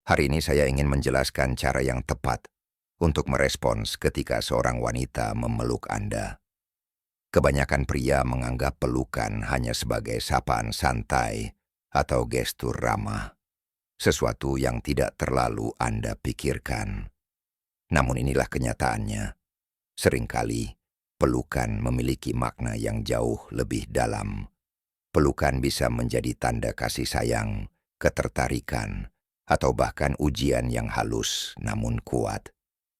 Hari ini saya ingin menjelaskan cara yang tepat untuk merespons ketika seorang wanita memeluk Anda. Kebanyakan pria menganggap pelukan hanya sebagai sapaan santai atau gestur ramah, sesuatu yang tidak terlalu Anda pikirkan. Namun inilah kenyataannya. Seringkali, pelukan memiliki makna yang jauh lebih dalam. Pelukan bisa menjadi tanda kasih sayang, ketertarikan, atau bahkan ujian yang halus namun kuat.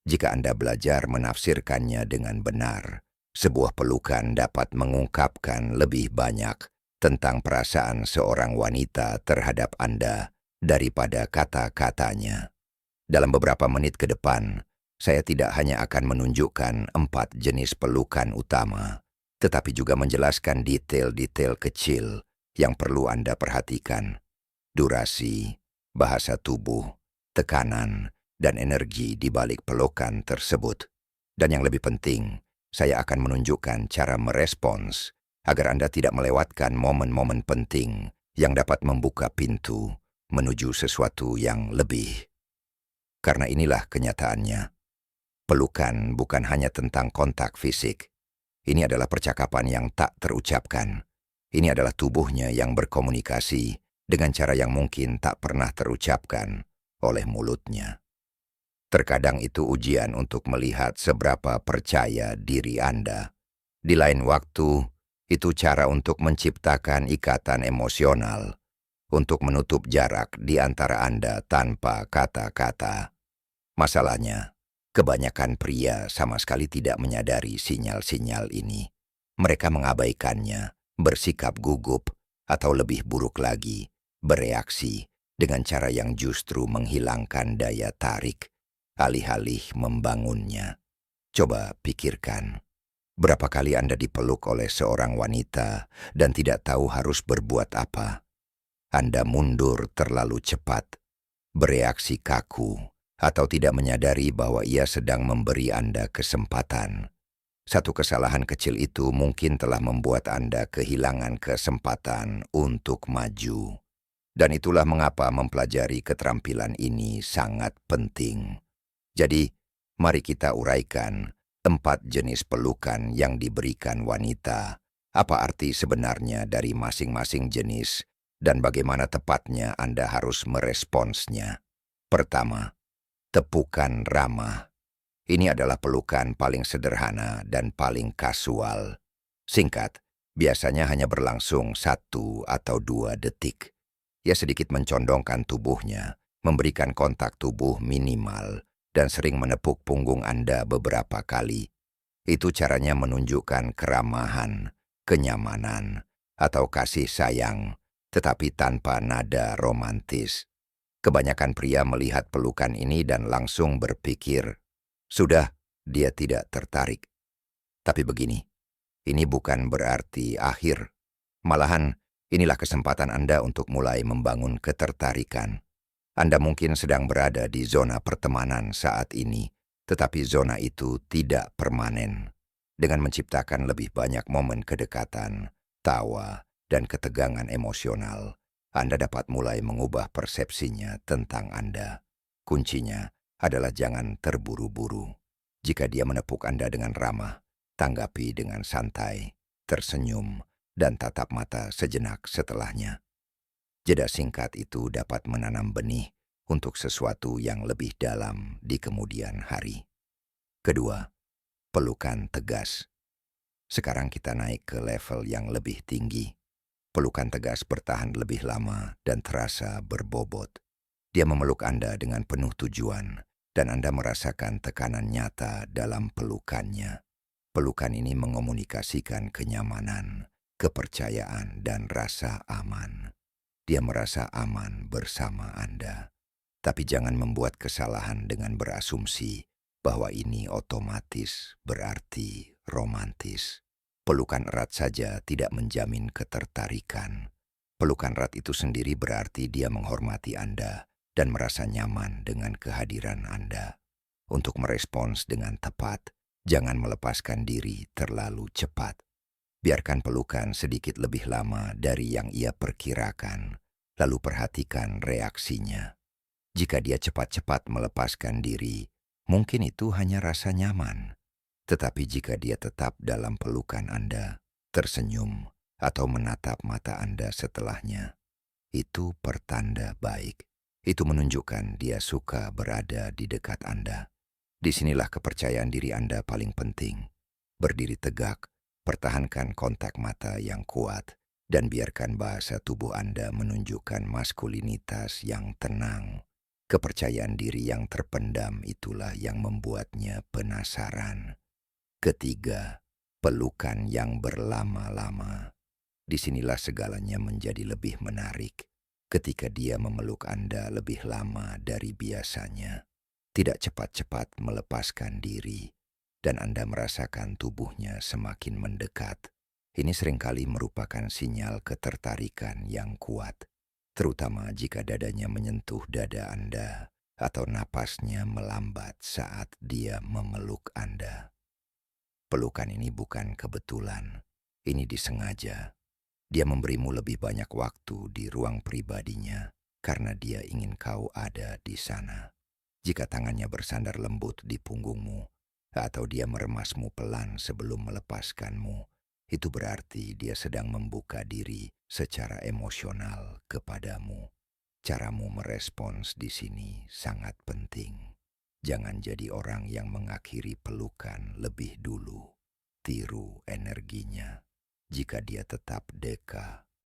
Jika Anda belajar menafsirkannya dengan benar, sebuah pelukan dapat mengungkapkan lebih banyak tentang perasaan seorang wanita terhadap Anda daripada kata-katanya. Dalam beberapa menit ke depan, saya tidak hanya akan menunjukkan 4 jenis pelukan utama, tetapi juga menjelaskan detail-detail kecil yang perlu Anda perhatikan. Durasi, bahasa tubuh, tekanan, dan energi di balik pelukan tersebut. Dan yang lebih penting, saya akan menunjukkan cara merespons agar Anda tidak melewatkan momen-momen penting yang dapat membuka pintu menuju sesuatu yang lebih. Karena inilah kenyataannya. Pelukan bukan hanya tentang kontak fisik. Ini adalah percakapan yang tak terucapkan. Ini adalah tubuhnya yang berkomunikasi dengan cara yang mungkin tak pernah terucapkan oleh mulutnya. Terkadang itu ujian untuk melihat seberapa percaya diri Anda. Di lain waktu, itu cara untuk menciptakan ikatan emosional, untuk menutup jarak di antara Anda tanpa kata-kata. Masalahnya, kebanyakan pria sama sekali tidak menyadari sinyal-sinyal ini. Mereka mengabaikannya, bersikap gugup, atau lebih buruk lagi, bereaksi dengan cara yang justru menghilangkan daya tarik, alih-alih membangunnya. Coba pikirkan, berapa kali Anda dipeluk oleh seorang wanita dan tidak tahu harus berbuat apa? Anda mundur terlalu cepat, bereaksi kaku, atau tidak menyadari bahwa ia sedang memberi Anda kesempatan. Satu kesalahan kecil itu mungkin telah membuat Anda kehilangan kesempatan untuk maju. Dan itulah mengapa mempelajari keterampilan ini sangat penting. Jadi, mari kita uraikan 4 jenis pelukan yang diberikan wanita. Apa arti sebenarnya dari masing-masing jenis dan bagaimana tepatnya Anda harus meresponsnya. Pertama, tepukan ramah. Ini adalah pelukan paling sederhana dan paling kasual. Singkat, biasanya hanya berlangsung 1 atau 2 detik. Ia sedikit mencondongkan tubuhnya, memberikan kontak tubuh minimal, dan sering menepuk punggung Anda beberapa kali. Itu caranya menunjukkan keramahan, kenyamanan, atau kasih sayang, tetapi tanpa nada romantis. Kebanyakan pria melihat pelukan ini dan langsung berpikir, sudah, dia tidak tertarik. Tapi begini, ini bukan berarti akhir. Malahan, inilah kesempatan Anda untuk mulai membangun ketertarikan. Anda mungkin sedang berada di zona pertemanan saat ini, tetapi zona itu tidak permanen. Dengan menciptakan lebih banyak momen kedekatan, tawa, dan ketegangan emosional, Anda dapat mulai mengubah persepsinya tentang Anda. Kuncinya adalah jangan terburu-buru. Jika dia menepuk Anda dengan ramah, tanggapi dengan santai, tersenyum, dan tatap mata sejenak setelahnya. Jeda singkat itu dapat menanam benih untuk sesuatu yang lebih dalam di kemudian hari. Kedua, pelukan tegas. Sekarang kita naik ke level yang lebih tinggi. Pelukan tegas bertahan lebih lama dan terasa berbobot. Dia memeluk Anda dengan penuh tujuan, dan Anda merasakan tekanan nyata dalam pelukannya. Pelukan ini mengomunikasikan kenyamanan, kepercayaan, dan rasa aman. Dia merasa aman bersama Anda. Tapi jangan membuat kesalahan dengan berasumsi bahwa ini otomatis berarti romantis. Pelukan erat saja tidak menjamin ketertarikan. Pelukan erat itu sendiri berarti dia menghormati Anda dan merasa nyaman dengan kehadiran Anda. Untuk merespons dengan tepat, jangan melepaskan diri terlalu cepat. Biarkan pelukan sedikit lebih lama dari yang ia perkirakan, lalu perhatikan reaksinya. Jika dia cepat-cepat melepaskan diri, mungkin itu hanya rasa nyaman. Tetapi jika dia tetap dalam pelukan Anda, tersenyum, atau menatap mata Anda setelahnya, itu pertanda baik. Itu menunjukkan dia suka berada di dekat Anda. Disinilah kepercayaan diri Anda paling penting. Berdiri tegak, pertahankan kontak mata yang kuat, dan biarkan bahasa tubuh Anda menunjukkan maskulinitas yang tenang. Kepercayaan diri yang terpendam itulah yang membuatnya penasaran. Ketiga, pelukan yang berlama-lama. Disinilah segalanya menjadi lebih menarik. Ketika dia memeluk Anda lebih lama dari biasanya, tidak cepat-cepat melepaskan diri, dan Anda merasakan tubuhnya semakin mendekat. Ini seringkali merupakan sinyal ketertarikan yang kuat, terutama jika dadanya menyentuh dada Anda atau napasnya melambat saat dia memeluk Anda. Pelukan ini bukan kebetulan, ini disengaja. Dia memberimu lebih banyak waktu di ruang pribadinya karena dia ingin kau ada di sana. Jika tangannya bersandar lembut di punggungmu, atau dia meremasmu pelan sebelum melepaskanmu, itu berarti dia sedang membuka diri secara emosional kepadamu. Caramu merespons di sini sangat penting. Jangan jadi orang yang mengakhiri pelukan lebih dulu. Tiru energinya. Jika dia tetap deka,